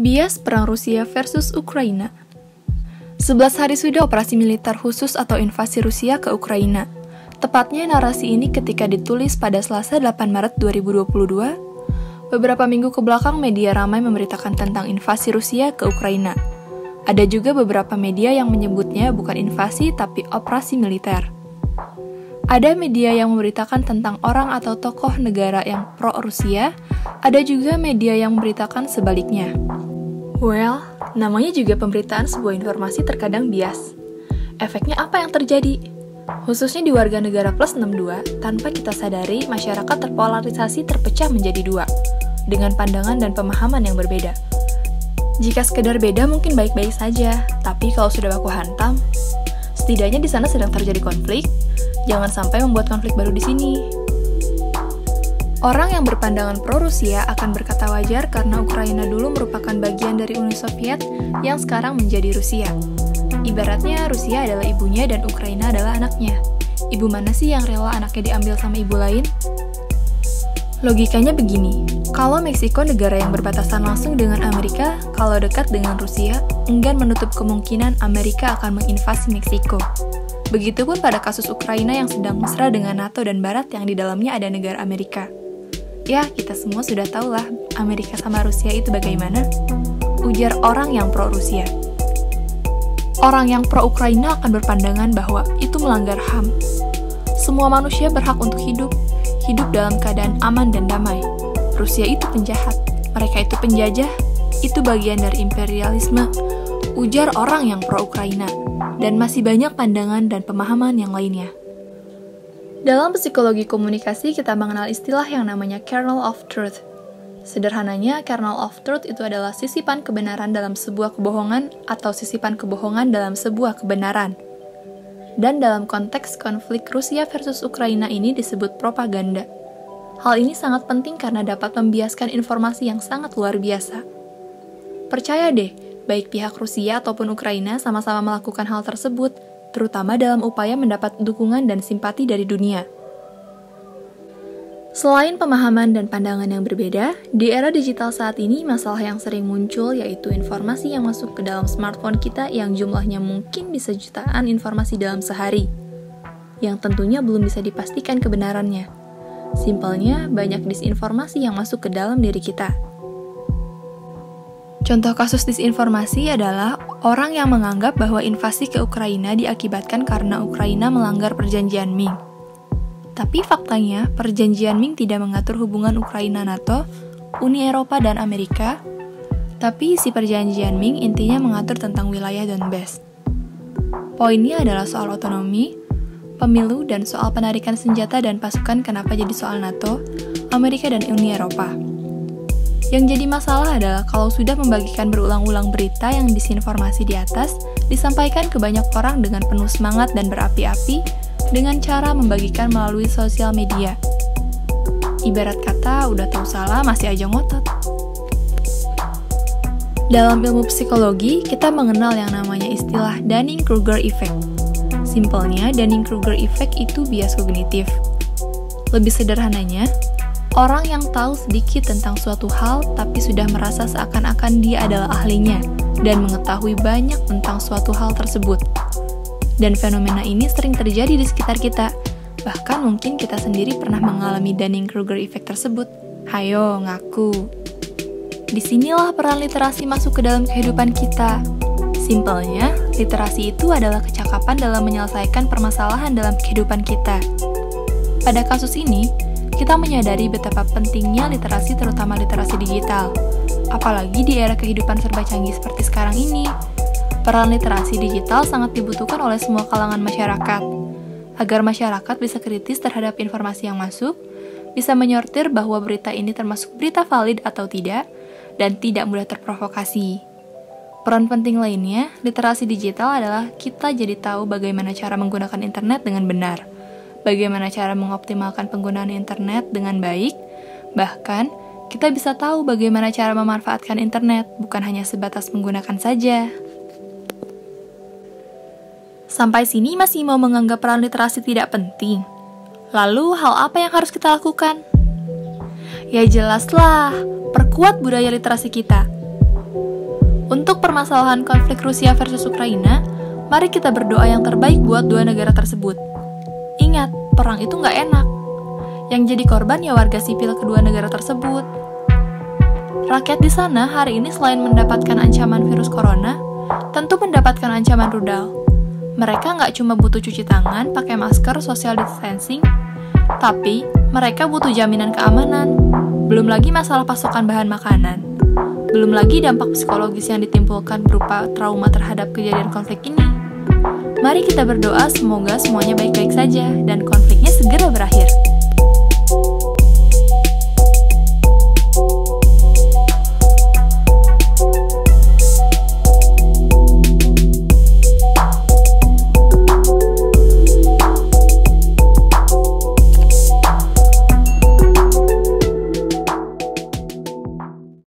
Bias perang Rusia versus Ukraina. 11 hari sudah operasi militer khusus atau invasi Rusia ke Ukraina. Tepatnya narasi ini ketika ditulis pada Selasa 8 Maret 2022, beberapa minggu ke belakang media ramai memberitakan tentang invasi Rusia ke Ukraina. Ada juga beberapa media yang menyebutnya bukan invasi tapi operasi militer. Ada media yang memberitakan tentang orang atau tokoh negara yang pro-Rusia, ada juga media yang memberitakan sebaliknya. Well, namanya juga pemberitaan sebuah informasi terkadang bias. Efeknya apa yang terjadi? Khususnya di warga negara plus 62, tanpa kita sadari, masyarakat terpolarisasi terpecah menjadi dua, dengan pandangan dan pemahaman yang berbeda. Jika sekedar beda mungkin baik-baik saja, tapi kalau sudah baku hantam, setidaknya di sana sedang terjadi konflik, jangan sampai membuat konflik baru di sini. Orang yang berpandangan pro-Rusia akan berkata wajar karena Ukraina dulu merupakan bagian dari Uni Soviet yang sekarang menjadi Rusia. Ibaratnya Rusia adalah ibunya dan Ukraina adalah anaknya. Ibu mana sih yang rela anaknya diambil sama ibu lain? Logikanya begini, kalau Meksiko negara yang berbatasan langsung dengan Amerika, kalau dekat dengan Rusia, enggan menutup kemungkinan Amerika akan menginvasi Meksiko. Begitupun pada kasus Ukraina yang sedang mesra dengan NATO dan Barat yang di dalamnya ada negara Amerika. Ya, kita semua sudah tahu lah Amerika sama Rusia itu bagaimana. Ujar orang yang pro-Rusia. Orang yang pro-Ukraina akan berpandangan bahwa itu melanggar HAM. Semua manusia berhak untuk hidup dalam keadaan aman dan damai. Rusia itu penjahat, mereka itu penjajah, itu bagian dari imperialisme, ujar orang yang pro-Ukraina, dan masih banyak pandangan dan pemahaman yang lainnya. Dalam psikologi komunikasi, kita mengenal istilah yang namanya kernel of truth. Sederhananya, kernel of truth itu adalah sisipan kebenaran dalam sebuah kebohongan atau sisipan kebohongan dalam sebuah kebenaran. Dan dalam konteks konflik Rusia versus Ukraina ini disebut propaganda. Hal ini sangat penting karena dapat membiaskan informasi yang sangat luar biasa. Percaya deh, baik pihak Rusia ataupun Ukraina sama-sama melakukan hal tersebut, terutama dalam upaya mendapat dukungan dan simpati dari dunia. Selain pemahaman dan pandangan yang berbeda, di era digital saat ini masalah yang sering muncul yaitu informasi yang masuk ke dalam smartphone kita yang jumlahnya mungkin bisa jutaan informasi dalam sehari, yang tentunya belum bisa dipastikan kebenarannya. Simpelnya, banyak disinformasi yang masuk ke dalam diri kita. Contoh kasus disinformasi adalah orang yang menganggap bahwa invasi ke Ukraina diakibatkan karena Ukraina melanggar perjanjian Minsk. Tapi faktanya, perjanjian Minsk tidak mengatur hubungan Ukraina-NATO, Uni Eropa dan Amerika, tapi isi perjanjian Minsk intinya mengatur tentang wilayah Donbas. Poinnya adalah soal otonomi, pemilu, dan soal penarikan senjata dan pasukan kenapa jadi soal NATO, Amerika dan Uni Eropa. Yang jadi masalah adalah kalau sudah membagikan berulang-ulang berita yang disinformasi di atas, disampaikan ke banyak orang dengan penuh semangat dan berapi-api dengan cara membagikan melalui sosial media. Ibarat kata, udah tahu salah masih aja ngotot. Dalam ilmu psikologi, kita mengenal yang namanya istilah Dunning-Kruger Effect. Simpelnya, Dunning-Kruger Effect itu bias kognitif. Lebih sederhananya, orang yang tahu sedikit tentang suatu hal tapi sudah merasa seakan-akan dia adalah ahlinya dan mengetahui banyak tentang suatu hal tersebut. Dan fenomena ini sering terjadi di sekitar kita. Bahkan mungkin kita sendiri pernah mengalami Dunning-Kruger Effect tersebut. Hayo, ngaku. Disinilah peran literasi masuk ke dalam kehidupan kita. Simpelnya, literasi itu adalah kecakapan dalam menyelesaikan permasalahan dalam kehidupan kita. Pada kasus ini, kita menyadari betapa pentingnya literasi, terutama literasi digital. Apalagi di era kehidupan serba canggih seperti sekarang ini. Peran literasi digital sangat dibutuhkan oleh semua kalangan masyarakat. Agar masyarakat bisa kritis terhadap informasi yang masuk, bisa menyortir bahwa berita ini termasuk berita valid atau tidak, dan tidak mudah terprovokasi. Peran penting lainnya, literasi digital adalah kita jadi tahu bagaimana cara menggunakan internet dengan benar. Bagaimana cara mengoptimalkan penggunaan internet dengan baik, bahkan kita bisa tahu bagaimana cara memanfaatkan internet, bukan hanya sebatas menggunakan saja. Sampai sini masih mau menganggap peran literasi tidak penting? Lalu hal apa yang harus kita lakukan? Ya jelaslah, perkuat budaya literasi kita. Untuk permasalahan konflik Rusia versus Ukraina, mari kita berdoa yang terbaik buat dua negara tersebut. Ingat, perang itu nggak enak. Yang jadi korban ya warga sipil kedua negara tersebut. Rakyat di sana hari ini selain mendapatkan ancaman virus corona, tentu mendapatkan ancaman rudal. Mereka nggak cuma butuh cuci tangan, pakai masker, social distancing, tapi mereka butuh jaminan keamanan. Belum lagi masalah pasokan bahan makanan. Belum lagi dampak psikologis yang ditimbulkan berupa trauma terhadap kejadian konflik ini. Mari kita berdoa semoga semuanya baik-baik saja dan konfliknya segera berakhir.